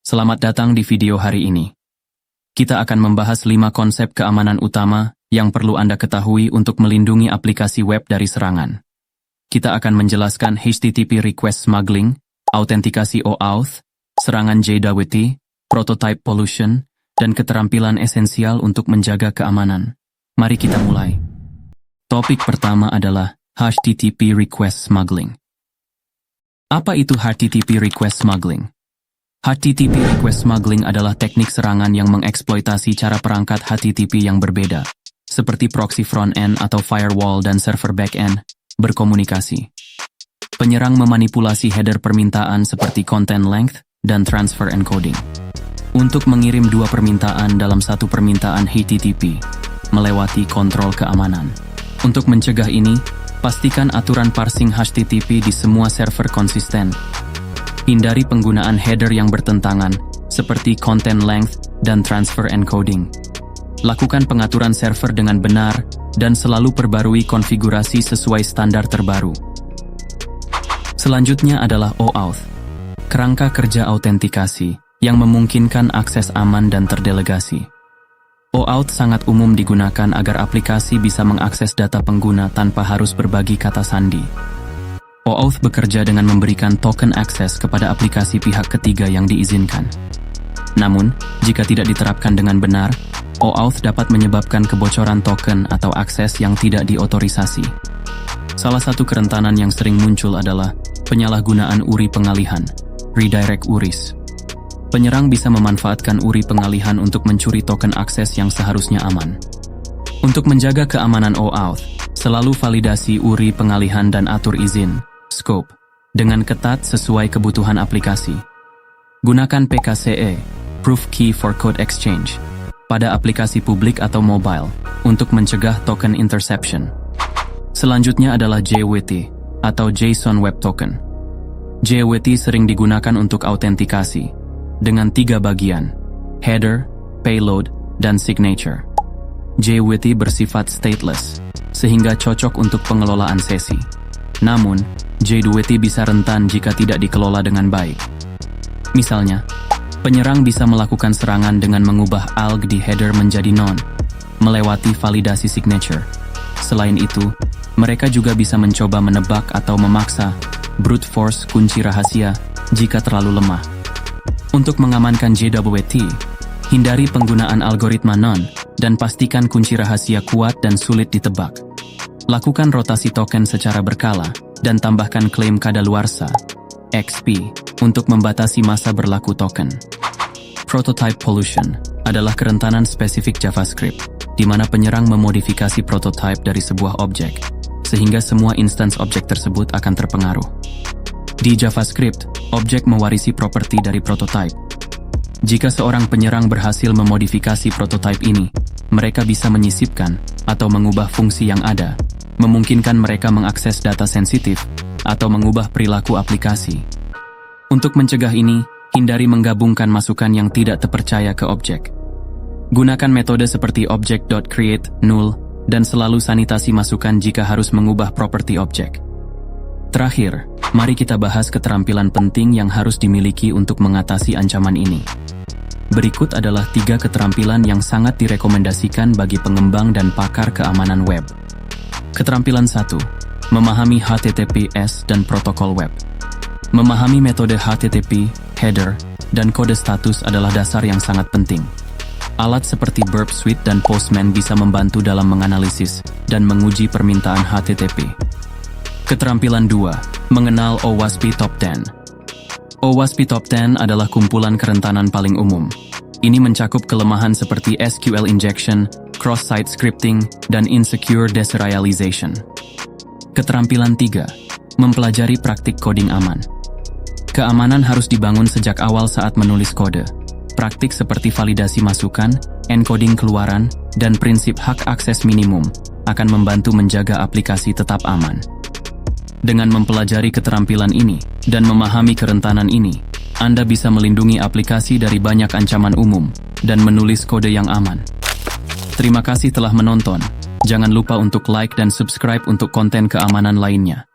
Selamat datang di video hari ini. Kita akan membahas 5 konsep keamanan utama yang perlu Anda ketahui untuk melindungi aplikasi web dari serangan. Kita akan menjelaskan HTTP request smuggling, autentikasi OAuth, serangan JWT, prototype pollution, dan keterampilan esensial untuk menjaga keamanan. Mari kita mulai. Topik pertama adalah HTTP request smuggling. Apa itu HTTP request smuggling? HTTP request smuggling adalah teknik serangan yang mengeksploitasi cara perangkat HTTP yang berbeda, seperti proxy front-end atau firewall dan server back-end, berkomunikasi. Penyerang memanipulasi header permintaan seperti content length dan transfer encoding untuk mengirim 2 permintaan dalam satu permintaan HTTP, melewati kontrol keamanan. Untuk mencegah ini, pastikan aturan parsing HTTP di semua server konsisten. Hindari penggunaan header yang bertentangan, seperti content length dan transfer encoding. Lakukan pengaturan server dengan benar, dan selalu perbarui konfigurasi sesuai standar terbaru. Selanjutnya adalah OAuth, kerangka kerja autentikasi yang memungkinkan akses aman dan terdelegasi. OAuth sangat umum digunakan agar aplikasi bisa mengakses data pengguna tanpa harus berbagi kata sandi. OAuth bekerja dengan memberikan token akses kepada aplikasi pihak ketiga yang diizinkan. Namun, jika tidak diterapkan dengan benar, OAuth dapat menyebabkan kebocoran token atau akses yang tidak diotorisasi. Salah satu kerentanan yang sering muncul adalah penyalahgunaan URI pengalihan, redirect URIs. Penyerang bisa memanfaatkan URI pengalihan untuk mencuri token akses yang seharusnya aman. Untuk menjaga keamanan OAuth, selalu validasi URI pengalihan dan atur izin, scope, dengan ketat sesuai kebutuhan aplikasi. Gunakan PKCE, Proof Key for Code Exchange, pada aplikasi publik atau mobile, untuk mencegah token interception. Selanjutnya adalah JWT, atau JSON Web Token. JWT sering digunakan untuk autentikasi, dengan 3 bagian, header, payload, dan signature. JWT bersifat stateless, sehingga cocok untuk pengelolaan sesi. Namun, JWT bisa rentan jika tidak dikelola dengan baik. Misalnya, penyerang bisa melakukan serangan dengan mengubah ALG di header menjadi none, melewati validasi signature. Selain itu, mereka juga bisa mencoba menebak atau memaksa brute force kunci rahasia jika terlalu lemah. Untuk mengamankan JWT, hindari penggunaan algoritma none dan pastikan kunci rahasia kuat dan sulit ditebak. Lakukan rotasi token secara berkala dan tambahkan klaim kadaluarsa (XP) untuk membatasi masa berlaku token. Prototype pollution adalah kerentanan spesifik JavaScript, di mana penyerang memodifikasi prototype dari sebuah objek, sehingga semua instance objek tersebut akan terpengaruh. Di JavaScript, objek mewarisi properti dari prototype. Jika seorang penyerang berhasil memodifikasi prototype ini, mereka bisa menyisipkan atau mengubah fungsi yang ada, memungkinkan mereka mengakses data sensitif atau mengubah perilaku aplikasi. Untuk mencegah ini, hindari menggabungkan masukan yang tidak terpercaya ke objek. Gunakan metode seperti object.create, null, dan selalu sanitasi masukan jika harus mengubah properti objek. Terakhir, mari kita bahas keterampilan penting yang harus dimiliki untuk mengatasi ancaman ini. Berikut adalah 3 keterampilan yang sangat direkomendasikan bagi pengembang dan pakar keamanan web. Keterampilan 1. Memahami HTTPS dan protokol web. Memahami metode HTTP, header, dan kode status adalah dasar yang sangat penting. Alat seperti Burp Suite dan Postman bisa membantu dalam menganalisis dan menguji permintaan HTTP. Keterampilan 2. Mengenal OWASP Top 10. OWASP Top 10 adalah kumpulan kerentanan paling umum. Ini mencakup kelemahan seperti SQL injection, cross-site scripting, dan insecure deserialization. Keterampilan 3. Mempelajari praktik coding aman. Keamanan harus dibangun sejak awal saat menulis kode. Praktik seperti validasi masukan, encoding keluaran, dan prinsip hak akses minimum akan membantu menjaga aplikasi tetap aman. Dengan mempelajari keterampilan ini dan memahami kerentanan ini, Anda bisa melindungi aplikasi dari banyak ancaman umum dan menulis kode yang aman. Terima kasih telah menonton. Jangan lupa untuk like dan subscribe untuk konten keamanan lainnya.